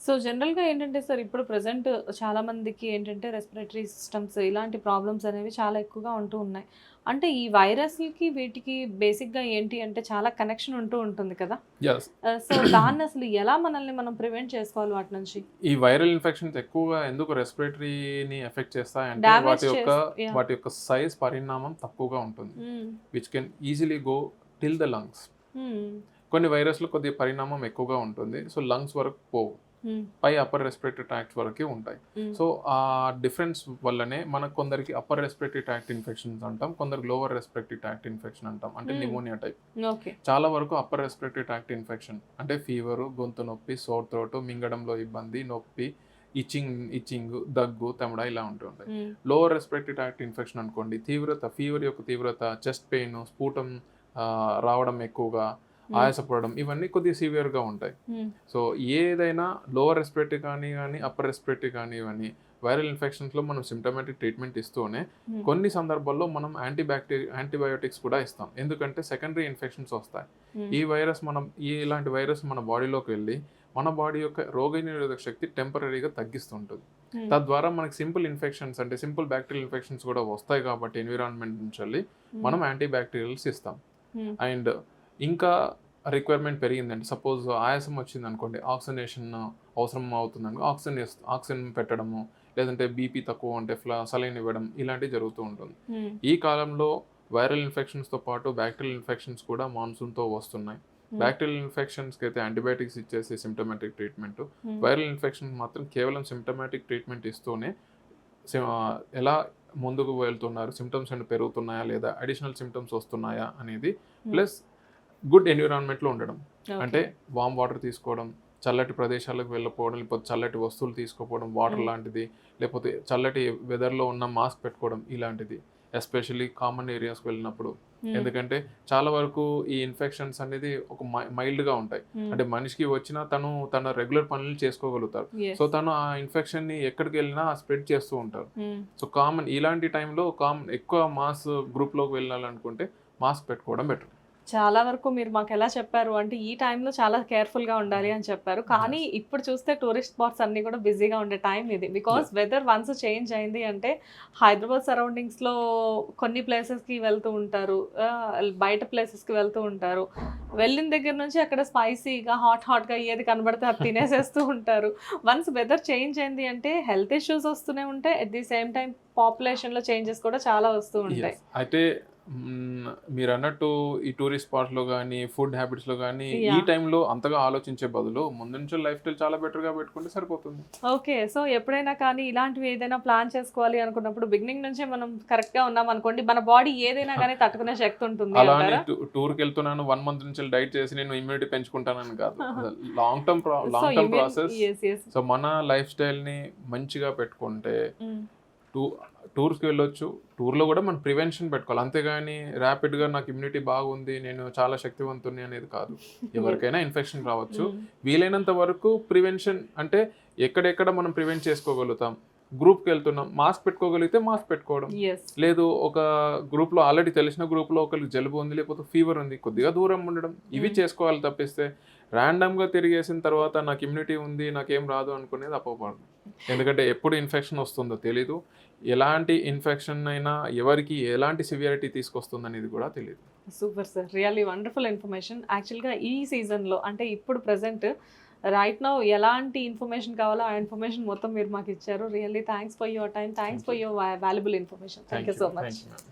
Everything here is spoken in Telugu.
సో జనరల్‌గా ఏంటంటే సార్ ఇప్పుడు ప్రెజెంట్ చాలా మందికి ఏంటంటే రెస్పిరేటరీ సిస్టమ్స్ ఇలాంటి ప్రాబ్లమ్స్ అనేవి చాలా ఎక్కువగా ఉంటూ ఉన్నాయి. అంటే ఈ వైరస్‌లకి వీటికి బేసిక్‌గా ఏంటి అంటే చాలా కనెక్షన్ ఉంటూ ఉంటుంది కదా! యెస్. సో దాన్నసలు ఎలా మనల్ని మనం ప్రివెంట్ చేసుకోవాలి వాటి నుంచి? ఈ వైరల్ ఇన్ఫెక్షన్స్ ఎక్కువగా ఎందుకు రెస్పిరేటరీని ఎఫెక్ట్ చేస్తాయంటే డ్యామేజ్ యాహ్! వాటి యొక్క సైజ్ పరిణామం తక్కువగా ఉంటుంది. హ్మ్. Which can easily go till the lungs. హ్మ్. కొన్ని వైరస్‌లు కొద్దిగా పరిణామం ఎక్కువగా ఉంటుంది. సో, లంగ్స్ వరకు పోవు. హ్మ్. పై అప్పర్ రెస్పిరేటరీ ట్రాక్ట్స్ వరకే ఉంటాయి. హ్మ్. సో, ఆ డిఫరెన్స్ వల్లనే మనకు కొందరికి అప్పర్ రెస్పిరేటరీ ట్రాక్ట్ ఇన్ఫెక్షన్స్ అంటాం. కొందరికి లోవర్ రెస్పిరేటరీ ట్రాక్ట్ ఇన్ఫెక్షన్ అంటాం. అంటే హ్మ్. Pneumonia type. ఓకే. చాలా వరకు అప్పర్ రెస్పిరేటరీ ట్రాక్ట్ ఇన్ఫెక్షన్ అంటే ఫీవరు, గొంతు నొప్పి, సోర్ థ్రోట్, మింగడంలో ఇబ్బంది, నొప్పి, ఇచ్చింగ్, దగ్గు, తెమడ ఇలా ఉంటూ ఉంటాయి. హ్మ్. లోవర్ రెస్పిరేటరీ ట్రాక్ట్ ఇన్ఫెక్షన్ అనుకోండి ఫీవర్ యొక్క తీవ్రత, చెస్ట్ పెయిన్, స్ఫూటం రావడం ఎక్కువగా, హ్మ్. ఆయాసపడడం ఇవన్నీ కొద్దిగా సివియర్‌గా ఉంటాయి. హ్మ్. సో, ఏదైనా లోవర్ రెస్పిరేటరీ కానివ్వని, అప్పర్ రెస్పిరేటరీ కానివ్వని వైరల్ ఇన్ఫెక్షన్స్‌లో మనం సింప్టమాటిక్ ట్రీట్మెంట్ ఇస్తూనే హ్మ్. కొన్ని సందర్భాల్లో మనం యాంటీబయోటిక్స్ కూడా ఇస్తాం. ఎందుకంటే సెకండరీ ఇన్ఫెక్షన్స్ వస్తాయి. హ్మ్. ఇలాంటి వైరస్ మన బాడీలోకి వెళ్ళి మన బాడీ యొక్క రోగనిరోధక శక్తి టెంపరరీగా తగ్గిస్తుంటుంది. హ్మ్. తద్వారా మనకి సింపుల్ ఇన్ఫెక్షన్స్ అంటే సింపుల్ బ్యాక్టీరియల్ ఇన్ఫెక్షన్స్ కూడా వస్తాయి కాబట్టి ఎన్విరాన్మెంట్ నుంచెల్లి మనం యాంటీబ్యాక్టీరియల్స్ ఇస్తాం. హ్మ్. అండ్ ఇంకా రిక్వైర్మెంట్ పెరిగిందంటే సపోజ్ ఆయాసం వచ్చిందనుకోండి, ఆక్సిజనేషన్ అవసరం అవుతుందనుకో ఆక్సిజన్ పెట్టడము, లేదంటే బీపీ తక్కువ ఉంటే సలైన్ ఇవ్వడం ఇలాంటివి జరుగుతూ ఉంటుంది. హ్మ్. ఈ కాలంలో వైరల్ ఇన్ఫెక్షన్స్‌తో పాటు బ్యాక్టీరియల్ ఇన్ఫెక్షన్స్ కూడా మాన్సూన్‌తో వస్తున్నాయి. హ్మ్. బ్యాక్టీరియల్ ఇన్ఫెక్షన్స్‌కి అయితే యాంటీబయాటిక్స్ ఇచ్చేసి సింప్టమాటిక్ ట్రీట్మెంట్. హ్మ్. వైరల్ ఇన్ఫెక్షన్స్ మాత్రం కేవలం సింప్టమాటిక్ ట్రీట్మెంట్ ఇస్తూనే ఎలా ముందుకు వెళ్తున్నారు, సింప్టమ్స్ ఏమైనా పెరుగుతున్నాయా లేదా, అడిషనల్ సింప్టమ్స్ వస్తున్నాయా అనేది, హ్మ్. ప్లస్ గుడ్ ఎన్విరాన్మెంట్‌లో ఉండడం. ఓకే. అంటే వార్మ్ వాటర్ తీసుకోవడం, చల్లటి ప్రదేశాలకు వెళ్ళకపోవడం, లేకపోతే చల్లటి వస్తువులు తీసుకోకపోవడం, వాటర్ హ్మ్. లాంటిది, లేకపోతే చల్లటి వెదర్‌లో ఉన్న మాస్క్ పెట్టుకోవడం ఇలాంటిది. ఎస్పెషల్లీ కామన్ ఏరియాస్‌కి వెళ్ళినప్పుడు. హ్మ్. ఎందుకంటే చాలా వరకు ఈ ఇన్ఫెక్షన్స్ అనేది ఒక మైల్డ్‌గా ఉంటాయి. హ్మ్. అంటే మనిషికి వచ్చినా తను తన రెగ్యులర్ పనులు చేసుకోగలుగుతారు. So, yes. తను ఆ ఇన్ఫెక్షన్‌ని ఎక్కడికెళ్ళినా స్ప్రెడ్ చేస్తూ ఉంటారు. హ్మ్. సో, ఇలాంటి టైంలో ఎక్కువ గ్రూప్‌లోకి వెళ్ళాలనుకుంటే మాస్క్ పెట్టుకోవడం బెటర్. చాలా వరకు మీరు మాకెలా చెప్పారు అంటే, ఈ టైంలో చాలా కేర్‌ఫుల్‌గా ఉండాలి అని చెప్పారు. కానీ యెస్. ఇప్పుడు చూస్తే టూరిస్ట్ స్పాట్స్ అన్నీ కూడా బిజీగా ఉండే టైం ఇది. Because yeah! Weather once change అయింది అంటే, హైదరాబాద్ సరౌండింగ్స్‌లో కొన్ని ప్లేసెస్‌కి వెళ్తూ ఉంటారు. బయట ప్లేసెస్‌కి వెళ్తూ ఉంటారు. వెళ్ళిన దగ్గర నుంచి అక్కడ స్పైసీగా, హాట్‌గా ఏది కనబడితే అది తినేసేస్తూ ఉంటారు. వన్స్ వెదర్ చేంజ్ అయింది అంటే హెల్త్ ఇష్యూస్ వస్తూనే ఉంటాయి. అట్ ది సేమ్ టైమ్ పాపులేషన్‌లో చేంజెస్ కూడా చాలా వస్తూ ఉంటాయి. యెస్. అయితే మీరన్నట్టు ఈ టూరిస్ట్ స్పాట్స్‌లో గాని, ఫుడ్ హ్యాబిట్స్‌లో గాని, ఈ యాహ్! టైంలో అంతగా ఆలోచించే బదులు ముందు నుంచే లైఫ్ స్టైల్ చాలా బెటర్‌గా పెట్టుకుంటే సరిపోతుంది. ఓకే. సో, ఎప్పుడైనా కానీ ఇలాంటివి ఏదైనా ప్లాన్ చేసుకోవాలి అనుకున్నప్పుడు బిగినింగ్ నుంచే మనం కరెక్ట్‌గా ఉన్నామనుకోండి, మన బాడీ ఏదైనా గాని తట్టుకునే శక్తి ఉంటుంది అలా అని అంటారా? టూర్‌కెళ్తున్నాను 1 మంత్ నుంచి డైట్ చేసి నేను ఇమ్యూనిటీ పెంచుకుంటానని కాదు. అసలు so, long term process. Yes. Yes. So, మన లైఫ్ స్టైల్‌ని మంచిగా పెట్టుకుంటే హ్మ్. టూ టూర్స్‌కి వెళ్ళొచ్చు. టూర్‌లో గూడా మనం ప్రివెన్షన్ పెట్టుకోవాలి. అంతేగాని ర్యాపిడ్‌గా నాకు ఇమ్యూనిటీ బాగుంది, నేను చాలా శక్తివంతుడిని అనేది కాదు. యెస్. ఎవరికైనా ఇన్ఫెక్షన్ రావచ్చు. హ్మ్. వీలైనంత వరకు ప్రివెన్షన్ అంటే ఎక్కడెక్కడ మనం ప్రివెంట్ చేసుకోగలుగుతాం. గ్రూప్‌కెళ్తున్నాం. మాస్క్ పెట్టుకోగలిగితే మాస్క్ పెట్టుకోవడం. యెస్. లేదు ఒక గ్రూప్‌లో ఆల్రెడీ తెలిసిన గ్రూప్‌లో ఒకళ్ళకి జలుబు ఉంది, లేకపోతే ఫీవర్ ఉంది. కొద్దిగా దూరం ఉండడం. ఇవి హ్మ్. చేసుకోవాలి తప్పిస్తే ర్యాండమ్‌గా తిరిగేసిన తర్వాత నాకు ఇమ్యూనిటీ ఉంది, నాకేం రాదు అనుకునేది అపోహపడదు. ఎందుకంటే ఎప్పుడు ఇన్ఫెక్షన్ వస్తుందో తెలీదు. ఎలాంటి ఇన్ఫెక్షన్ అయినా ఎవరికి ఎలాంటి సివియారిటీ తీసుకొస్తుందనేది కూడా తెలీదు. Super sir. Really wonderful information. యాక్చువల్‌గా ఈ సీజన్‌లో అంటే ఇప్పుడు ప్రెజెంట్ రైట్ నౌ ఎలాంటి ఇన్ఫర్మేషన్ కావాలో ఆ ఇన్ఫర్మేషన్ మొత్తం మీరు మాకిచ్చారు. Really thanks for your time. Thanks thank for you. Your valuable information. Thank thank you you. So much. Thank you ma'am.